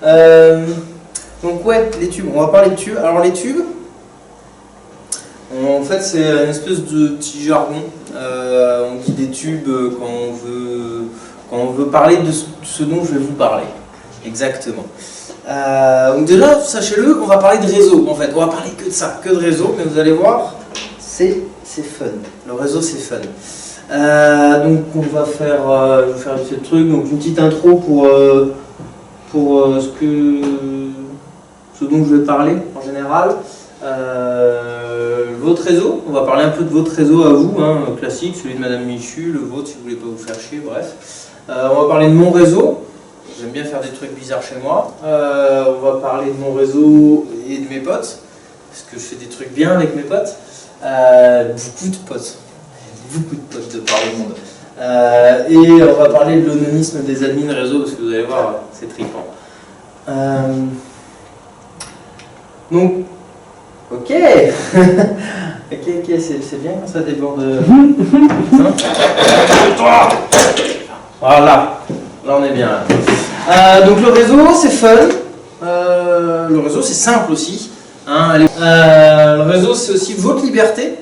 Donc ouais, les tubes, on va parler de tubes. Alors les tubes, en fait c'est une espèce de petit jargon. On dit des tubes quand on veut parler de ce dont je vais vous parler. Exactement. Donc déjà, sachez-le, on va parler de réseau en fait. On va parler que de ça, que de réseau, mais vous allez voir, c'est fun. Le réseau c'est fun. Donc on va faire, je vais faire ce truc, donc une petite intro pour ce dont je vais parler en général. Votre réseau, on va parler un peu de votre réseau à vous, hein, classique, celui de Madame Michu, le vôtre si vous voulez pas vous faire chier, bref. On va parler de mon réseau, j'aime bien faire des trucs bizarres chez moi. On va parler de mon réseau et de mes potes, parce que je fais des trucs bien avec mes potes. Beaucoup de potes de par le monde. Et on va parler de l'anonymisme des admins réseau, parce que vous allez voir, c'est trippant. Donc, ok, ok, c'est bien quand ça déborde. Voilà, là on est bien. Donc le réseau c'est fun, le réseau c'est simple aussi. Hein, le réseau c'est aussi votre liberté,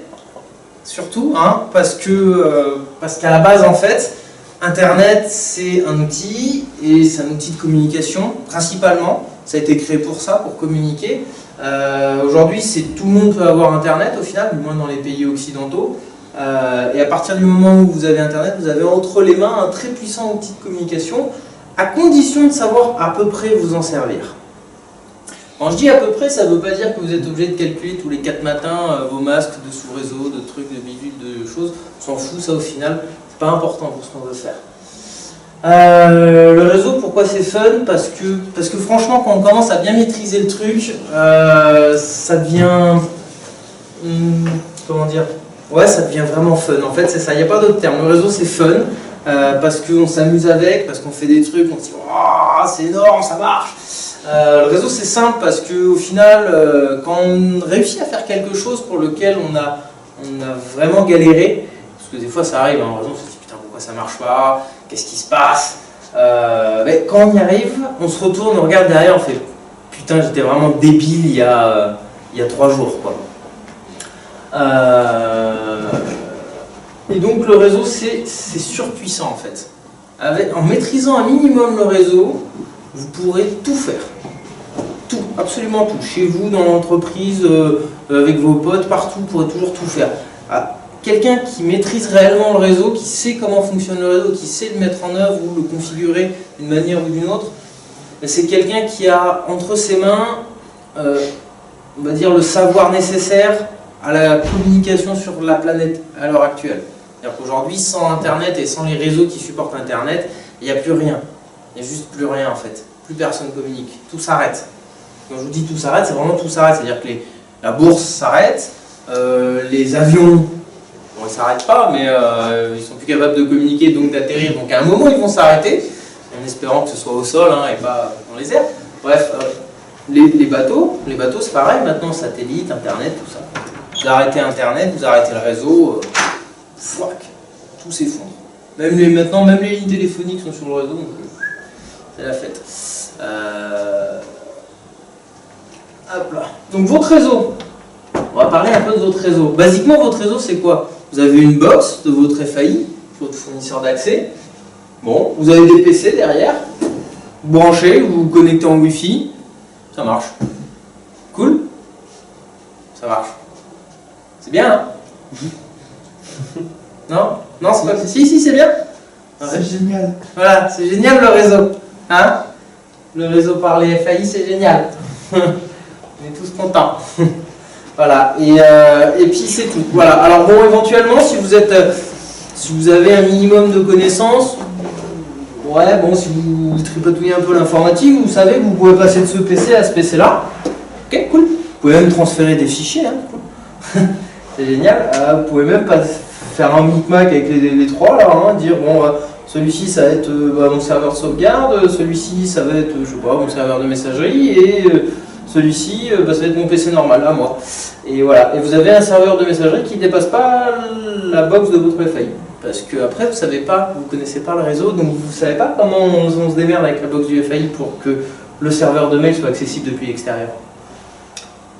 surtout, hein, parce qu'à la base en fait, Internet c'est un outil et c'est un outil de communication principalement. Ça a été créé pour ça, pour communiquer. Aujourd'hui, tout le monde peut avoir Internet au final, du moins dans les pays occidentaux. Et à partir du moment où vous avez Internet, vous avez entre les mains un très puissant outil de communication, à condition de savoir à peu près vous en servir. Quand je dis à peu près, ça ne veut pas dire que vous êtes obligé de calculer tous les 4 matins vos masques de sous-réseau, de trucs, de bidules, de choses. On s'en fout, ça au final, c'est pas important pour ce qu'on veut faire. Le réseau, pourquoi c'est fun? Parce que franchement, quand on commence à bien maîtriser le truc, ça devient... comment dire? Ouais, ça devient vraiment fun. En fait, c'est ça, il n'y a pas d'autre terme. Le réseau, c'est fun, parce qu'on s'amuse avec, parce qu'on fait des trucs, on se dit « Oh, c'est énorme, ça marche !» Le réseau, c'est simple, parce qu'au final, quand on réussit à faire quelque chose pour lequel on a vraiment galéré, parce que des fois, ça arrive, hein, en réseau, on se dit « Putain, pourquoi ça marche pas? Qu'est-ce qui se passe ?» Mais quand on y arrive, on se retourne, on regarde derrière, on fait « Putain, j'étais vraiment débile il y a 3 jours, quoi. » Et donc le réseau c'est surpuissant en fait. En maîtrisant un minimum le réseau, vous pourrez tout faire. Tout, absolument tout. Chez vous, dans l'entreprise, avec vos potes, partout, vous pourrez toujours tout faire. Quelqu'un qui maîtrise réellement le réseau, qui sait comment fonctionne le réseau, qui sait le mettre en œuvre ou le configurer d'une manière ou d'une autre, c'est quelqu'un qui a entre ses mains, on va dire, le savoir nécessaire à la communication sur la planète à l'heure actuelle. C'est-à-dire qu'aujourd'hui, sans Internet et sans les réseaux qui supportent Internet, il n'y a plus rien. Il n'y a juste plus rien en fait. Plus personne communique. Tout s'arrête. Quand je vous dis tout s'arrête, c'est vraiment tout s'arrête. C'est-à-dire que la bourse s'arrête, les avions, bon, ils ne s'arrêtent pas, mais ils sont plus capables de communiquer, donc d'atterrir. Donc à un moment, ils vont s'arrêter, en espérant que ce soit au sol hein, et pas dans les airs. Bref, les bateaux c'est pareil. Maintenant, satellite, Internet, tout ça. Vous arrêtez Internet, vous arrêtez le réseau, fouac, tout s'effondre. Maintenant, même les lignes téléphoniques sont sur le réseau, donc c'est la fête. Hop là. Donc votre réseau, on va parler un peu de votre réseau. Basiquement, votre réseau, c'est quoi? Vous avez une box de votre FAI, votre fournisseur d'accès. Bon, vous avez des PC derrière, vous branchez, vous vous connectez en Wi-Fi, ça marche. Cool? Ça marche. C'est bien, hein? Non? Non, c'est pas... Si, c'est bien. C'est génial. Voilà, c'est génial le réseau. Hein? Le réseau par les FAI, c'est génial. On est tous contents. Voilà, et puis c'est tout. Voilà, alors bon, éventuellement, si vous avez un minimum de connaissances, ouais, bon, si vous tripatouillez un peu l'informatique, vous savez que vous pouvez passer de ce PC à ce PC-là. Ok, cool. Vous pouvez même transférer des fichiers, hein. Cool. C'est génial. Vous pouvez même pas faire un micmac avec les trois, là, hein, dire, bon, celui-ci, ça va être mon serveur de sauvegarde, celui-ci, ça va être, je sais pas, mon serveur de messagerie, et celui-ci, ça va être mon PC normal, à moi. Et voilà. Et vous avez un serveur de messagerie qui ne dépasse pas la box de votre FAI. Parce que après, vous savez pas, vous connaissez pas le réseau, donc vous savez pas comment on se démerde avec la box du FAI pour que le serveur de mail soit accessible depuis l'extérieur.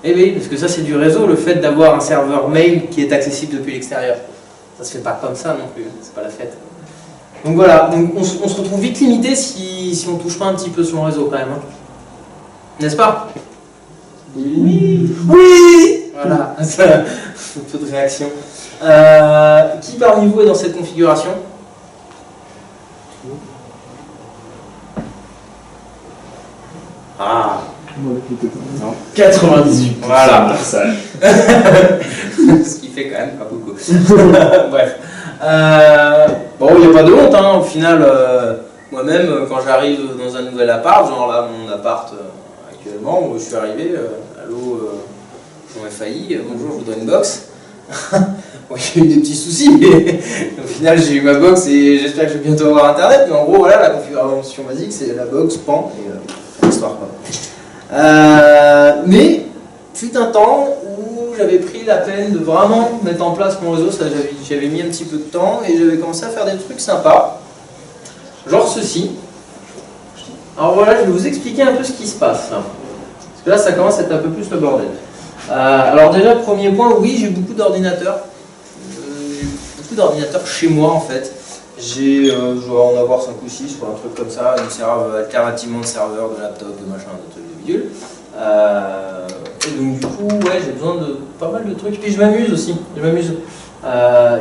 Eh oui, parce que ça c'est du réseau, le fait d'avoir un serveur mail qui est accessible depuis l'extérieur. Ça se fait pas comme ça non plus, c'est pas la fête. Donc voilà, donc on se retrouve vite limité si on touche pas un petit peu sur le réseau quand même. Hein. N'est-ce pas? Oui. Oui. Voilà, un peu de réaction. Qui parmi vous est dans cette configuration? Ah. 98%. Voilà. Personne. Ce qui fait quand même pas beaucoup. Bref. Bon, il n'y a pas de honte, hein. Au final, moi-même, quand j'arrive dans un nouvel appart, genre là, mon appart actuellement, où je suis arrivé, allô, mon FAI, bonjour, je voudrais une box. Bon, j'ai eu des petits soucis, mais au final, j'ai eu ma box et j'espère que je vais bientôt avoir internet. Mais en gros, voilà, la configuration basique, c'est la box, pan, et l'histoire, quoi. Mais fut un temps où j'avais pris la peine de vraiment mettre en place mon réseau, j'avais mis un petit peu de temps et j'avais commencé à faire des trucs sympas, genre ceci. Alors voilà, je vais vous expliquer un peu ce qui se passe, là. Parce que là ça commence à être un peu plus le bordel. Alors déjà, premier point, oui, j'ai beaucoup d'ordinateurs. Beaucoup d'ordinateurs chez moi en fait. Je dois en avoir 5 ou 6, un truc comme ça, ils me servent alternativement de serveur, de laptop, de machin, de trucs de bidule. Et donc du coup, ouais, j'ai besoin de pas mal de trucs. Et puis je m'amuse aussi, je m'amuse.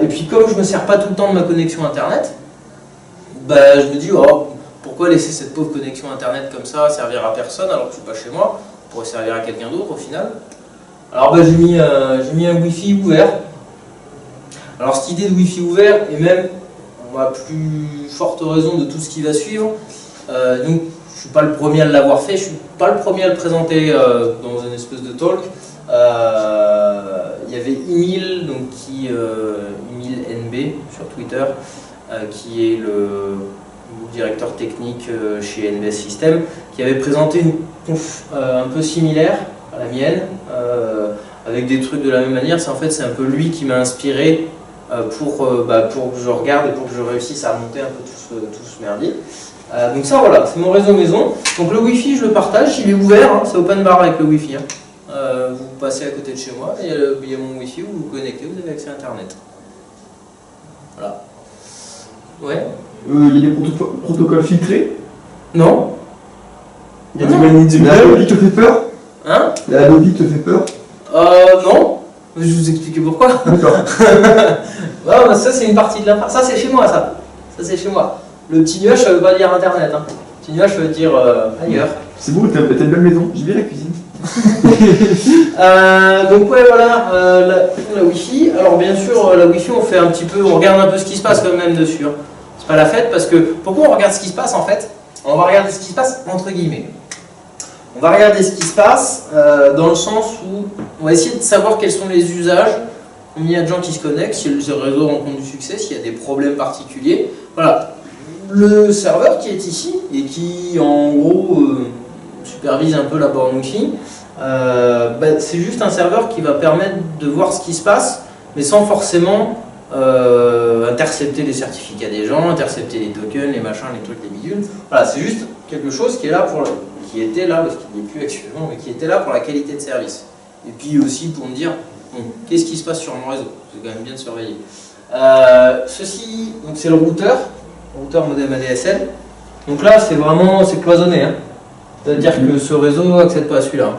Et puis comme je me sers pas tout le temps de ma connexion internet, bah, je me dis, oh, pourquoi laisser cette pauvre connexion internet comme ça, servir à personne alors que je suis pas chez moi, pourrait servir à quelqu'un d'autre au final. Alors bah, j'ai mis un Wi-Fi ouvert. Alors cette idée de Wi-Fi ouvert, et même à plus forte raison de tout ce qui va suivre, donc je suis pas le premier à l'avoir fait, je suis pas le premier à le présenter dans une espèce de talk. Il y avait Emile, donc Emile NB sur Twitter, qui est le directeur technique chez NBS System, qui avait présenté une conf un peu similaire à la mienne, avec des trucs de la même manière. En fait, c'est un peu lui qui m'a inspiré pour que je regarde et pour que je réussisse à monter un peu tout ce merdier. Donc ça voilà, c'est mon réseau maison. Donc le Wi-Fi, je le partage, il est ouvert, hein, c'est open bar avec le Wi-Fi. Hein. Vous passez à côté de chez moi, et il y a mon Wi-Fi, vous vous connectez, vous avez accès à Internet. Voilà. Ouais. Il y a des protocoles filtrés. Non. Il y a du magnésium. La Adobe te fait peur. Hein? La Adobe te fait peur. Non. Je vais vous expliquer pourquoi. D'accord. Ouais, bah ça c'est une partie de la... Ça c'est chez moi ça. Ça c'est chez moi. Le petit nuage ça veut pas dire internet. Hein. Le petit nuage ça veut dire ailleurs. C'est beau, t'as une belle maison. J'ai bien la cuisine. Donc ouais voilà, la Wi-Fi. Alors bien sûr la Wi-Fi on fait un petit peu, on regarde un peu ce qui se passe quand même dessus. Hein. C'est pas la fête parce que... Pourquoi on regarde ce qui se passe en fait? On va regarder ce qui se passe entre guillemets. On va regarder ce qui se passe dans le sens où on va essayer de savoir quels sont les usages, combien il y a de gens qui se connectent, si le réseau rencontre du succès, s'il y a des problèmes particuliers. Voilà. Le serveur qui est ici et qui en gros supervise un peu la borne Wi-Fi, c'est juste un serveur qui va permettre de voir ce qui se passe, mais sans forcément intercepter les certificats des gens, intercepter les tokens, les machins, les trucs, les bidules. Voilà, c'est juste quelque chose qui est là pour qui était là, parce qu'il n'est plus actuellement, mais qui était là pour la qualité de service. Et puis aussi pour me dire, bon, qu'est-ce qui se passe sur mon réseau? C'est quand même bien de surveiller. Ceci, c'est le routeur modem ADSL. Donc là, c'est vraiment cloisonné. Hein. C'est-à-dire que ce réseau n'accède pas à celui-là.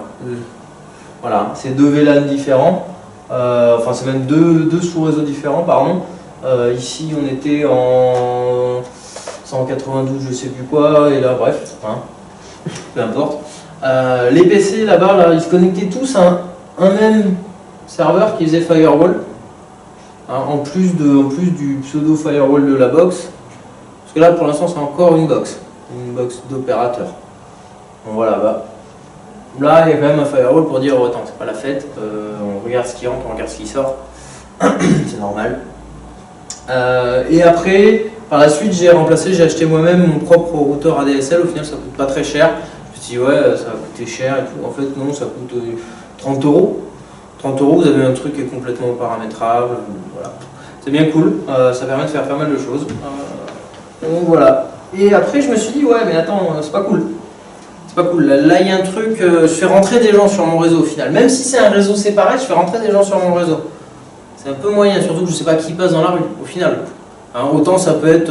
Voilà, c'est deux VLAN différents. Enfin, c'est même deux sous-réseaux différents, pardon. Ici, on était en 192, je sais plus quoi, et là, bref, hein, peu importe. Les PC là-bas, là, ils se connectaient tous à un même serveur qui faisait firewall, hein, en plus du pseudo firewall de la box. Parce que là, pour l'instant, c'est encore une box d'opérateur. Bon, voilà, là, il y a quand même un firewall pour dire, oh, attends, c'est pas la fête, on regarde ce qui rentre, on regarde ce qui sort, c'est normal. Et après, par la suite, j'ai acheté moi-même mon propre routeur ADSL, au final ça coûte pas très cher. Je me suis dit, ouais, ça va coûter cher et tout. En fait, non, ça coûte 30 euros. 30 euros, vous avez un truc qui est complètement paramétrable, voilà. C'est bien cool, ça permet de faire pas mal de choses. Donc voilà. Et après, je me suis dit, ouais, mais attends, c'est pas cool. pas cool. Là, il y a un truc, je fais rentrer des gens sur mon réseau au final. Même si c'est un réseau séparé, je fais rentrer des gens sur mon réseau. C'est un peu moyen, surtout que je sais pas qui passe dans la rue, au final. Hein, autant ça peut être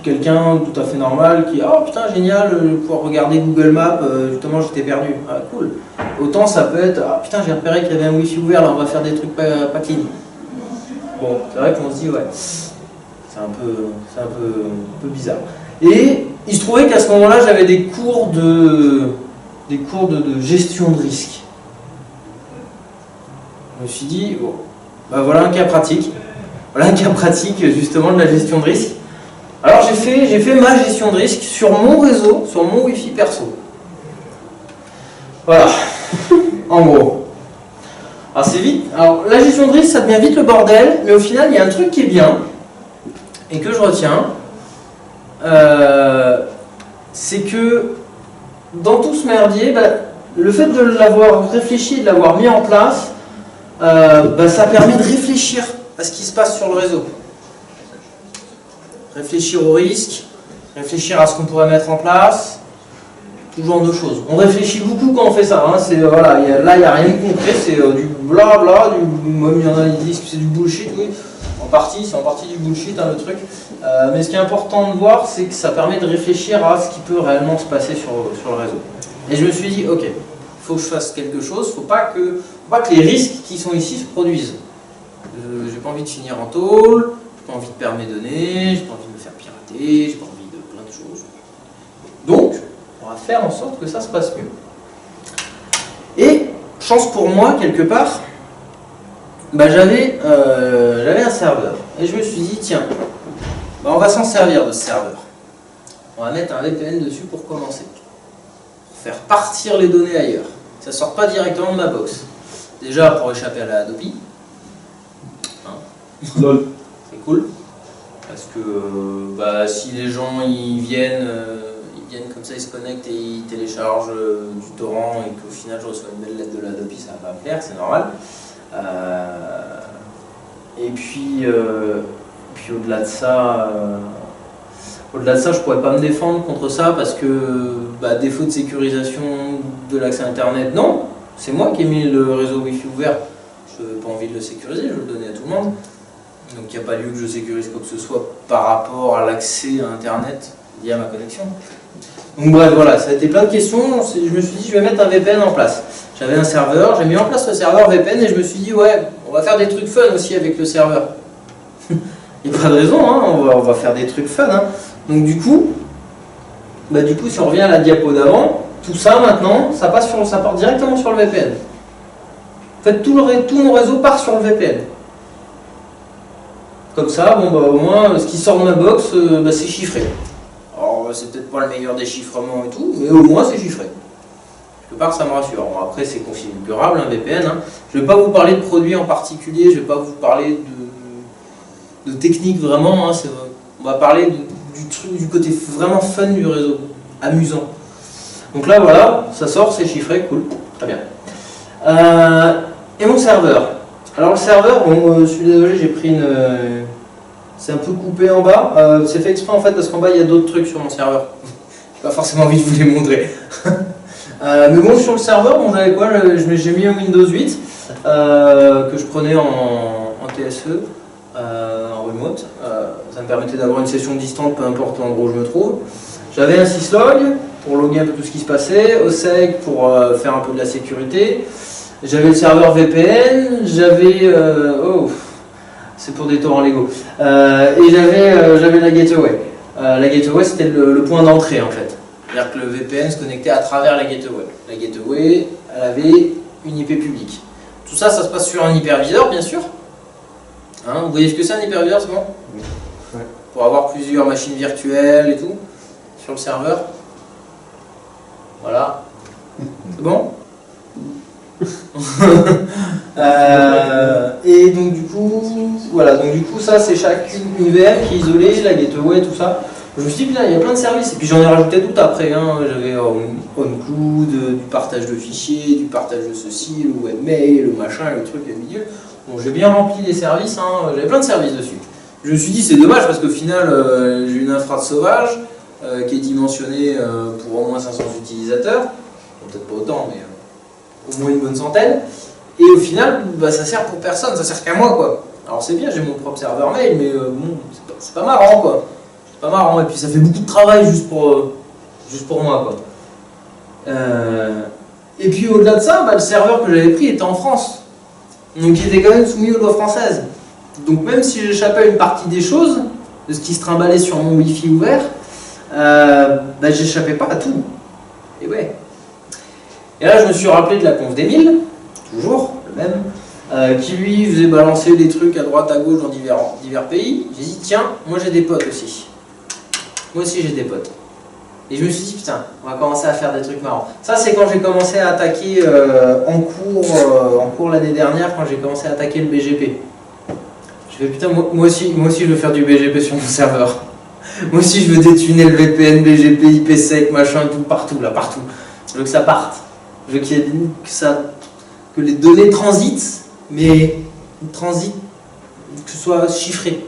quelqu'un tout à fait normal qui, oh putain génial, pouvoir regarder Google Maps, justement j'étais perdu, ah cool. Autant ça peut être, ah putain j'ai repéré qu'il y avait un wifi ouvert, là on va faire des trucs pas clean. Bon, c'est vrai qu'on se dit ouais, c'est un peu bizarre. Et il se trouvait qu'à ce moment-là j'avais des cours de gestion de risque. Je me suis dit, bon, bah voilà un cas pratique. Voilà un cas pratique justement de la gestion de risque. Alors j'ai fait ma gestion de risque sur mon réseau, sur mon Wi-Fi perso. Voilà, en gros. Alors c'est vite. Alors la gestion de risque ça devient vite le bordel, mais au final il y a un truc qui est bien et que je retiens. C'est que dans tout ce merdier, bah, le fait de l'avoir réfléchi, de l'avoir mis en place, bah, ça permet de réfléchir à ce qui se passe sur le réseau. Réfléchir aux risques, réfléchir à ce qu'on pourrait mettre en place, tout genre de choses. On réfléchit beaucoup quand on fait ça. Hein. Voilà, là, il n'y a rien de concret, c'est du blabla, même il y en a qui disent que c'est du bullshit, oui. C'est en partie du bullshit, hein, le truc. Mais ce qui est important de voir, c'est que ça permet de réfléchir à ce qui peut réellement se passer sur le réseau. Et je me suis dit, ok, il faut que je fasse quelque chose, il ne faut pas que les risques qui sont ici se produisent. J'ai pas envie de finir en tôle, j'ai pas envie de perdre mes données, j'ai pas envie de me faire pirater, j'ai pas envie de plein de choses. Donc, on va faire en sorte que ça se passe mieux. Et, chance pour moi, quelque part, bah, j'avais un serveur. Et je me suis dit, tiens, bah, on va s'en servir de ce serveur. On va mettre un VPN dessus pour commencer. Pour faire partir les données ailleurs. Que ça ne sorte pas directement de ma box. Déjà pour échapper à la Adobe. Lol. C'est cool. Parce que bah, si les gens ils viennent comme ça, ils se connectent et ils téléchargent du torrent et qu'au final je reçois une belle lettre de l'Adobe, ça va pas me plaire, c'est normal. Et puis au-delà de ça, je pourrais pas me défendre contre ça parce que bah, défaut de sécurisation de l'accès Internet, non, c'est moi qui ai mis le réseau Wi-Fi ouvert. Je n'ai pas envie de le sécuriser, je veux le donner à tout le monde. Donc il n'y a pas lieu que je sécurise quoi que ce soit par rapport à l'accès à Internet via ma connexion. Donc bref, voilà, ça a été plein de questions. Je me suis dit, je vais mettre un VPN en place. J'avais un serveur, j'ai mis en place le serveur VPN et je me suis dit, ouais, on va faire des trucs fun aussi avec le serveur. Il n'y a pas de raison, hein, on va faire des trucs fun. Hein. Donc du coup, si on revient à la diapo d'avant, tout ça maintenant, ça part directement sur le VPN. En fait, tout mon réseau part sur le VPN. Comme ça, bon, bah, au moins, ce qui sort de ma box, c'est chiffré. Alors, c'est peut-être pas le meilleur déchiffrement et tout, mais au moins c'est chiffré. Quelque part, ça me rassure. Bon, après, c'est configurable, un VPN. Hein. Je ne vais pas vous parler de produits en particulier, je ne vais pas vous parler de technique vraiment. Hein. On va parler du côté vraiment fun du réseau, amusant. Donc là, voilà, ça sort, c'est chiffré, cool, très bien. Et mon serveur. Alors le serveur, bon, je suis désolé, j'ai pris une... c'est un peu coupé en bas. C'est fait exprès en fait parce qu'en bas il y a d'autres trucs sur mon serveur. J'ai pas forcément envie de vous les montrer. Mais bon, sur le serveur, bon, j'avais quoi? J'ai mis un Windows 8 que je prenais en TSE, en remote. Ça me permettait d'avoir une session distante, peu importe l'endroit où je me trouve. J'avais un syslog pour loguer un peu tout ce qui se passait, OSSEC pour faire un peu de la sécurité. J'avais le serveur VPN, j'avais... c'est pour des torrents Lego. Et j'avais la gateway. La gateway, c'était le point d'entrée en fait. C'est-à-dire que le VPN se connectait à travers la gateway. La gateway, elle avait une IP publique. Tout ça, ça se passe sur un hyperviseur, bien sûr. Hein, vous voyez ce que c'est un hyperviseur, c'est bon? Ouais. Pour avoir plusieurs machines virtuelles et tout, sur le serveur. Voilà. C'est bon? Et donc du coup, voilà, ça c'est une VM qui est isolée, la gateway, tout ça. Je me suis dit, putain, il y a plein de services, et puis j'en ai rajouté tout après, hein. J'avais OnCloud, du partage de fichiers, du partage de ceci, le webmail, le machin, le truc, le milieu. Bon, j'ai bien rempli les services, hein. J'avais plein de services dessus. Je me suis dit, c'est dommage parce qu'au final, j'ai une infra de sauvage, qui est dimensionné pour au moins 500 utilisateurs, bon, peut-être pas autant, mais au moins une bonne centaine, et au final, bah, ça sert pour personne, ça sert qu'à moi, quoi. Alors c'est bien, j'ai mon propre serveur mail, mais bon, c'est pas marrant, quoi. C'est pas marrant, et puis ça fait beaucoup de travail juste pour moi, quoi. Et puis au-delà de ça, bah, le serveur que j'avais pris était en France, donc il était quand même soumis aux lois françaises. Donc même si j'échappais à une partie des choses, de ce qui se trimballait sur mon Wi-Fi ouvert, bah, j'échappais pas à tout. Et ouais. Et là je me suis rappelé de la conf d'Emile, toujours le même, qui lui faisait balancer des trucs à droite à gauche dans divers pays. J'ai dit tiens, moi j'ai des potes aussi. Moi aussi j'ai des potes. Et je me suis dit putain, on va commencer à faire des trucs marrants. Ça c'est quand j'ai commencé à attaquer en cours l'année dernière, quand j'ai commencé à attaquer le BGP. Je fais putain, moi aussi je veux faire du BGP sur mon serveur. Moi aussi je veux détuner le VPN, BGP, IPsec, machin, tout partout là, partout. Je veux que ça parte. Je veux que les données transitent, mais transitent, que ce soit chiffré.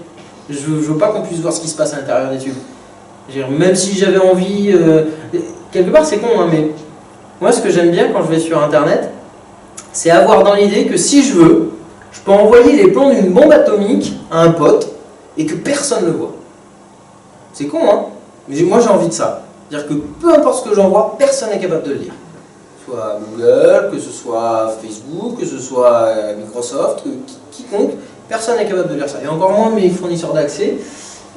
Je veux pas qu'on puisse voir ce qui se passe à l'intérieur des tubes. Même si j'avais envie, quelque part c'est con, hein, mais moi ce que j'aime bien quand je vais sur internet, c'est avoir dans l'idée que si je veux, je peux envoyer les plans d'une bombe atomique à un pote et que personne ne le voit. C'est con, hein, mais moi j'ai envie de ça. C'est-à-dire que peu importe ce que j'envoie, personne n'est capable de le lire. Que ce soit Google, que ce soit Facebook, que ce soit Microsoft, quiconque, personne n'est capable de lire ça. Et encore moins mes fournisseurs d'accès,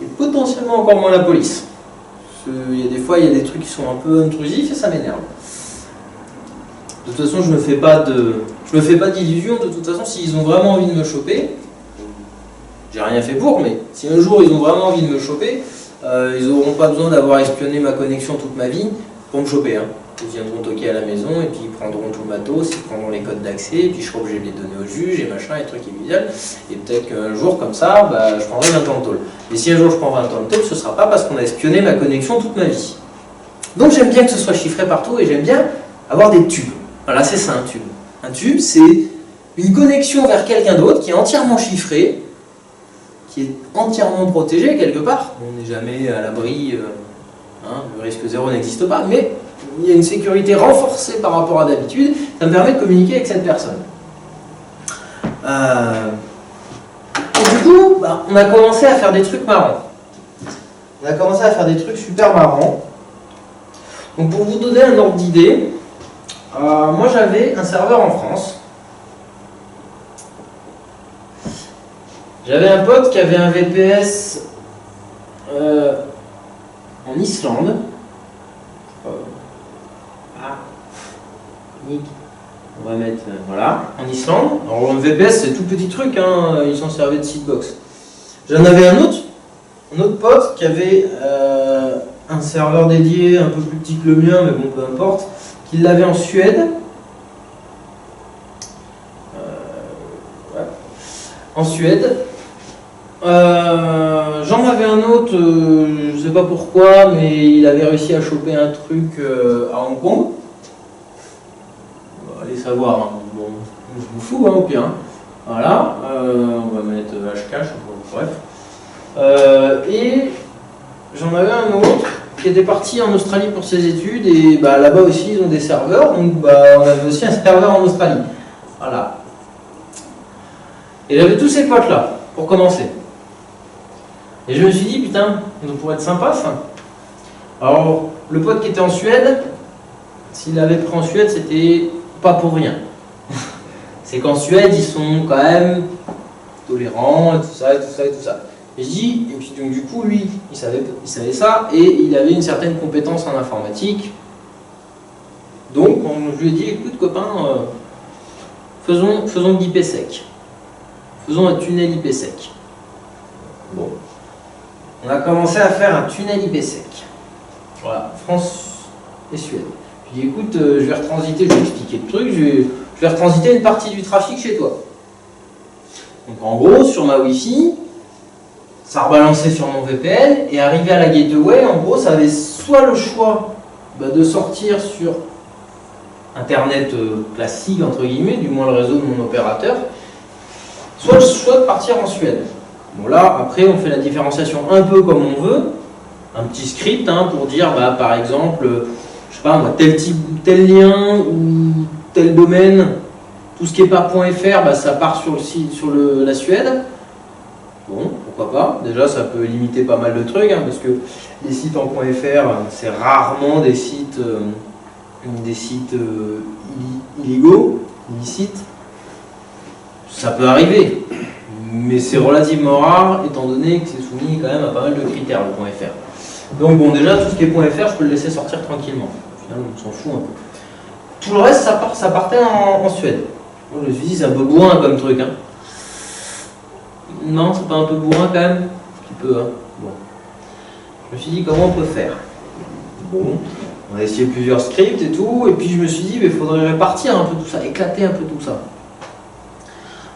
et potentiellement encore moins la police. Il y a des fois, il y a des trucs qui sont un peu intrusifs et ça m'énerve. De toute façon, je me fais pas d'illusions. De toute façon, s'ils ont vraiment envie de me choper, j'ai rien fait pour, mais si un jour ils ont vraiment envie de me choper, ils n'auront pas besoin d'avoir espionné ma connexion toute ma vie pour me choper. Hein. Ils viendront toquer à la maison et puis ils prendront tout le matos, ils prendront les codes d'accès, et puis je serai obligé de les donner au juge et machin, et trucs évidents. Et peut-être qu'un jour, comme ça, bah, je prendrai 20 ans de tôle. Mais si un jour je prends 20 ans de tôle, ce ne sera pas parce qu'on a espionné ma connexion toute ma vie. Donc j'aime bien que ce soit chiffré partout et j'aime bien avoir des tubes. Voilà, c'est ça un tube. Un tube, c'est une connexion vers quelqu'un d'autre qui est entièrement chiffré, qui est entièrement protégé quelque part. On n'est jamais à l'abri, le risque zéro n'existe pas, mais il y a une sécurité renforcée par rapport à d'habitude. Ça me permet de communiquer avec cette personne. Et du coup, on a commencé à faire des trucs marrants. On a commencé à faire des trucs super marrants. Donc pour vous donner un ordre d'idée, moi j'avais un serveur en France. J'avais un pote qui avait un VPS en Islande. On va mettre, voilà, en Islande. Alors le VPS c'est tout petit truc, hein, ils s'en servaient de Seedbox. J'en avais un autre pote qui avait un serveur dédié un peu plus petit que le mien, mais bon, peu importe, qu'il l'avait en Suède. Ouais. En Suède. J'en avais un autre, je sais pas pourquoi, mais il avait réussi à choper un truc à Hong Kong. Allez savoir, hein. Bon, je vous fous, hein, au pire. Hein. Voilà, on va mettre HK, bref. Et j'en avais un autre qui était parti en Australie pour ses études, et là-bas aussi ils ont des serveurs, donc on avait aussi un serveur en Australie. Voilà. Et j'avais tous ces potes là, pour commencer. Et je me suis dit, putain, ça pourrait être sympa ça. Alors, le pote qui était en Suède, s'il l'avait pris en Suède, c'était pas pour rien. C'est qu'en Suède, ils sont quand même tolérants, et tout ça, et tout ça, et tout ça. Et je dis, et puis donc du coup, lui, il savait ça, et il avait une certaine compétence en informatique. Donc, je lui ai dit, écoute copain, faisons de l'IPsec. Faisons un tunnel IPsec. Bon. On a commencé à faire un tunnel IPsec. Voilà, France et Suède. Je dis écoute, je vais retransiter, je vais expliquer le truc, je vais retransiter une partie du trafic chez toi. Donc en gros, sur ma Wi-Fi, ça rebalançait sur mon VPN, et arrivé à la gateway, en gros, ça avait soit le choix de sortir sur Internet classique, entre guillemets, du moins le réseau de mon opérateur, soit le choix de partir en Suède. Bon là, après, on fait la différenciation un peu comme on veut, un petit script hein, pour dire, bah, par exemple, je sais pas moi, tel type, tel lien ou tel domaine, tout ce qui n'est pas .fr, bah, ça part sur le site, sur la Suède. Bon, pourquoi pas. Déjà, ça peut limiter pas mal de trucs, hein, parce que les sites en .fr, c'est rarement des sites illégaux, illicites. Ça peut arriver, mais c'est relativement rare, étant donné que c'est soumis quand même à pas mal de critères, le .fr. Donc bon, déjà, tout ce qui est .fr, je peux le laisser sortir tranquillement. Au final, on s'en fout un peu. Tout le reste, ça partait en Suède. Moi, je me suis dit, c'est un peu bourrin comme truc. Hein. Non, c'est pas un peu bourrin quand même? Un petit peu, hein. Bon. Je me suis dit, comment on peut faire? Bon, on a essayé plusieurs scripts et tout, et puis je me suis dit, il faudrait répartir un peu tout ça, éclater un peu tout ça.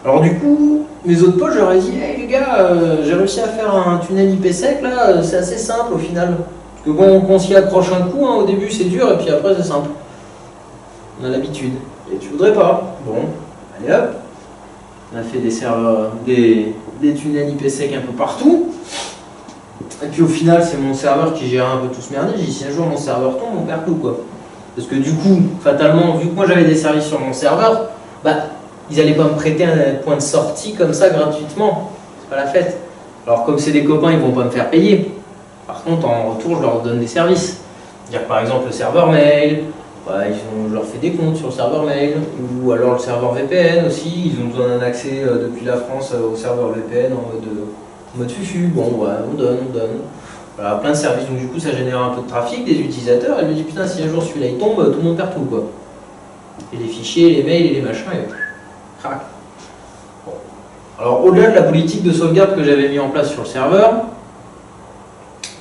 Alors du coup, mes autres potes, je leur ai dit, hey les gars, j'ai réussi à faire un tunnel IPsec là, c'est assez simple au final. Parce que bon, qu'on s'y accroche un coup, hein, au début c'est dur, et puis après c'est simple. On a l'habitude. Et tu voudrais pas? Bon, allez hop. On a fait des serveurs, des tunnels IPsec un peu partout. Et puis au final, c'est mon serveur qui gère un peu tout ce merdier. J'ai dit, si un jour mon serveur tombe, on perd tout quoi. Parce que du coup, fatalement, vu que moi j'avais des services sur mon serveur, bah, ils n'allaient pas me prêter un point de sortie comme ça gratuitement. C'est pas la fête. Alors comme c'est des copains, ils vont pas me faire payer. Par contre, en retour, je leur donne des services. Dire par exemple le serveur mail, bah, je leur fais des comptes sur le serveur mail, ou alors le serveur VPN aussi, ils ont besoin d'un accès depuis la France au serveur VPN en mode fufu. Bon, ouais, on donne. Voilà, plein de services, donc du coup ça génère un peu de trafic des utilisateurs. Elle me dit putain, si un jour celui-là il tombe, tout le monde perd tout quoi. Et les fichiers, les mails et les machins, et crac. Bon. Alors au-delà de la politique de sauvegarde que j'avais mis en place sur le serveur,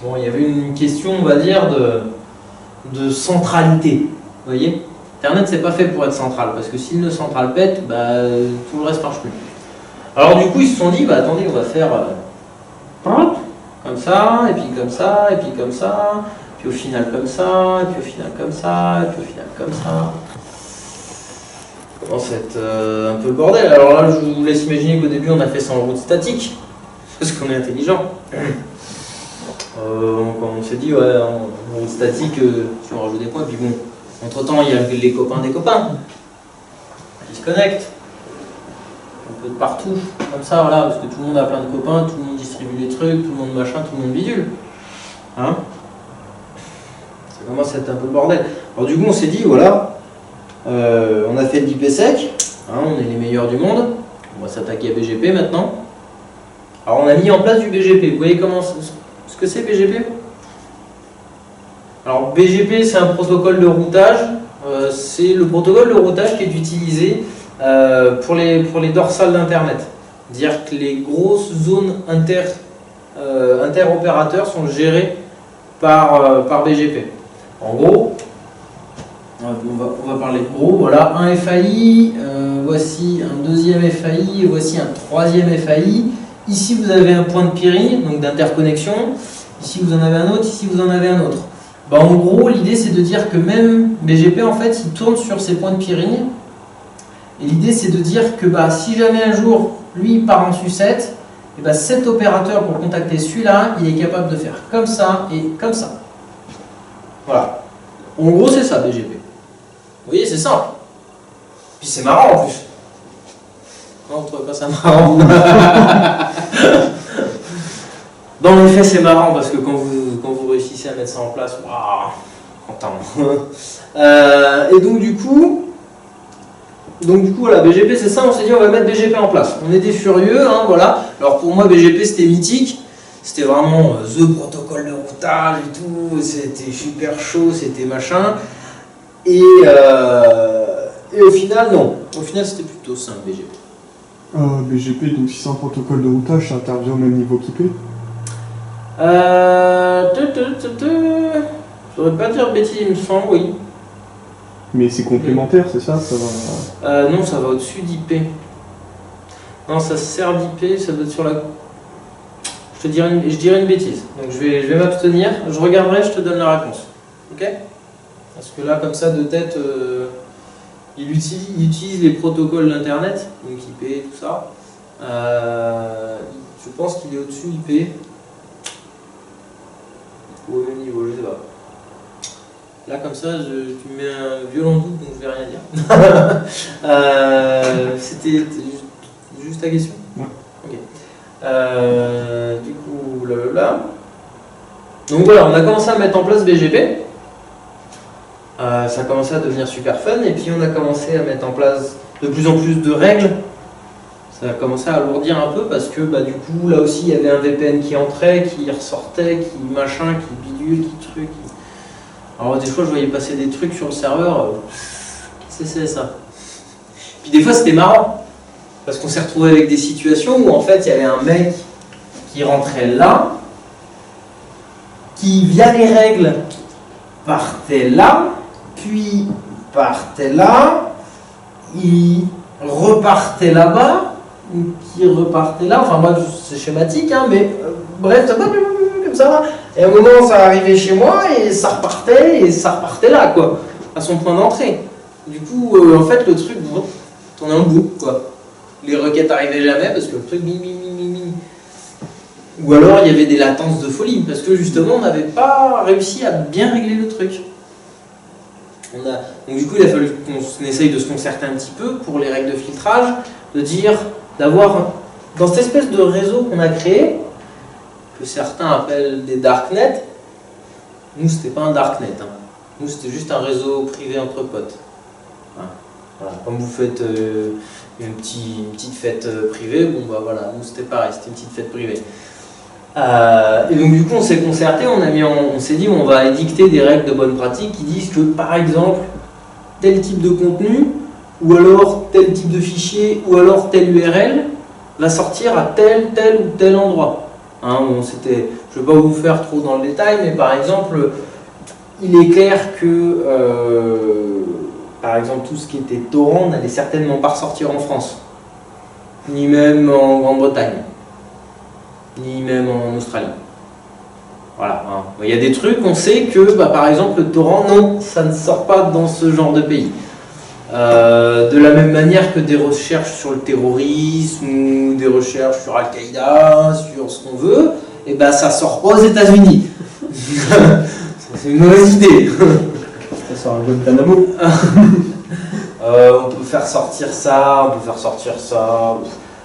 bon, il y avait une question, on va dire, de centralité. Vous voyez, Internet c'est pas fait pour être central, parce que si le central pète, bah, tout le reste marche plus. Alors du coup ils se sont dit, bah attendez, on va faire comme ça, et puis comme ça, et puis comme ça, puis au final comme ça, et puis au final comme ça, et puis au final comme ça. Ça commence à être un peu le bordel. Alors là je vous laisse imaginer qu'au début on a fait ça en route statique, parce qu'on est intelligent. On s'est dit, ouais, en route statique, si on rajoute des points, puis bon, entre temps il y a les copains des copains qui se connectent. Un peu de partout, comme ça, voilà, parce que tout le monde a plein de copains, tout le monde distribue les trucs, tout le monde machin, tout le monde bidule. Hein? Ça commence à être un peu le bordel. Alors du coup on s'est dit, voilà, on a fait le IPsec, hein, on est les meilleurs du monde, on va s'attaquer à BGP maintenant. Alors on a mis en place du BGP, vous voyez comment ce que c'est BGP? Alors BGP c'est un protocole de routage, c'est le protocole de routage qui est utilisé pour les dorsales d'Internet. Dire que les grosses zones interopérateurs sont gérées par BGP. En gros, on va parler de gros, voilà, un FAI, voici un deuxième FAI, voici un troisième FAI. Ici vous avez un point de peering, donc d'interconnexion, ici vous en avez un autre, ici vous en avez un autre. Bah, en gros, l'idée c'est de dire que même BGP en fait il tourne sur ces points de peering. Et l'idée c'est de dire que bah, si jamais un jour lui il part en sucette, et bah, cet opérateur pour contacter celui-là, il est capable de faire comme ça et comme ça. Voilà. En gros c'est ça BGP. Vous voyez, c'est simple. Puis c'est marrant en plus. Non, vous trouvez pas ça marrant? Dans les faits c'est marrant parce que quand vous réussissez à mettre ça en place, waouh, content. Et donc du coup voilà, BGP c'est ça, on s'est dit on va mettre BGP en place. On était furieux, hein, voilà. Alors pour moi BGP c'était mythique, c'était vraiment the protocole de routage et tout, c'était super chaud, c'était machin. Et au final non, au final c'était plutôt simple BGP. BGP, donc si c'est un protocole de routage, ça intervient au même niveau qu'IP? Je voudrais pas dire de bêtises, il me semble, oui. Mais c'est complémentaire, c'est ça, non, ça va au-dessus d'IP. Non, ça sert d'IP, ça doit être sur la... Je dirais une bêtise. Donc je vais m'abstenir, je regarderai, je te donne la réponse. Ok? Parce que là, comme ça, de tête, il utilise les protocoles d'Internet, donc IP, tout ça. Je pense qu'il est au-dessus IP. Ou au même niveau, je sais pas. Là, comme ça, tu me mets un violent doute, donc je vais rien dire. C'était juste ta question. Ouais. Ok. Du coup, là. Donc voilà, on a commencé à mettre en place BGP. Ça a commencé à devenir super fun, et puis on a commencé à mettre en place de plus en plus de règles. Ça a commencé à alourdir un peu parce que du coup, là aussi, il y avait un VPN qui entrait, qui ressortait, qui machin, qui bidule, qui truc. Alors des fois, je voyais passer des trucs sur le serveur. Qu'est-ce que c'est ça? Puis des fois, c'était marrant. Parce qu'on s'est retrouvé avec des situations où en fait, il y avait un mec qui rentrait là, qui, via les règles, partait là, puis partait là, il repartait là-bas, qui repartait là, enfin moi c'est schématique, hein, mais bref, ça va comme ça, et à un moment ça arrivait chez moi, et ça repartait là, quoi, à son point d'entrée. Du coup, en fait, le truc tournait en boucle, quoi. Les requêtes n'arrivaient jamais, parce que le truc, ou alors il y avait des latences de folie, parce que justement on n'avait pas réussi à bien régler le truc. Donc du coup il a fallu qu'on essaye de se concerter un petit peu pour les règles de filtrage, d'avoir dans cette espèce de réseau qu'on a créé, que certains appellent des darknets. Nous c'était pas un darknet, hein. Nous c'était juste un réseau privé entre potes. Voilà. Comme vous faites une petite fête privée, bon bah voilà, nous c'était pareil, c'était une petite fête privée. Et donc du coup on s'est concerté, on s'est dit on va édicter des règles de bonne pratique qui disent que par exemple tel type de contenu, ou alors tel type de fichier, ou alors telle URL va sortir à tel ou tel endroit. Hein, je ne vais pas vous faire trop dans le détail, mais par exemple il est clair que par exemple tout ce qui était torrent n'allait certainement pas ressortir en France, ni même en Grande-Bretagne, ni même en Australie. Voilà. Hein. Il y a des trucs, on sait que, par exemple, le torrent, non, ça ne sort pas dans ce genre de pays. De la même manière que des recherches sur le terrorisme, ou des recherches sur Al-Qaïda, sur ce qu'on veut, et ça sort pas aux États-Unis. C'est une mauvaise idée. Ça sort un bon Guantanamo. On peut faire sortir ça,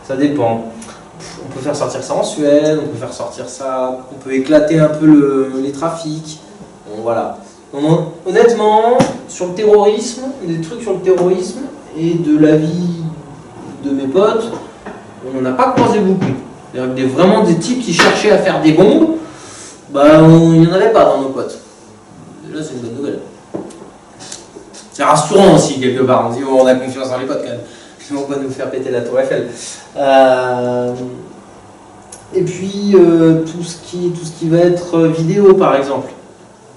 ça dépend. On peut faire sortir ça en Suède, on peut faire sortir ça, on peut éclater un peu les trafics. Bon, voilà. Donc, honnêtement, sur le terrorisme, des trucs sur le terrorisme et de la vie de mes potes, on n'en a pas croisé beaucoup. C'est-à-dire que vraiment des types qui cherchaient à faire des bombes, il n'y en avait pas dans nos potes. Déjà, c'est une bonne nouvelle. C'est rassurant aussi, quelque part. On se dit, on a confiance dans les potes quand même. Ils vont pas nous faire péter la tour Eiffel. Et puis tout ce qui va être vidéo par exemple,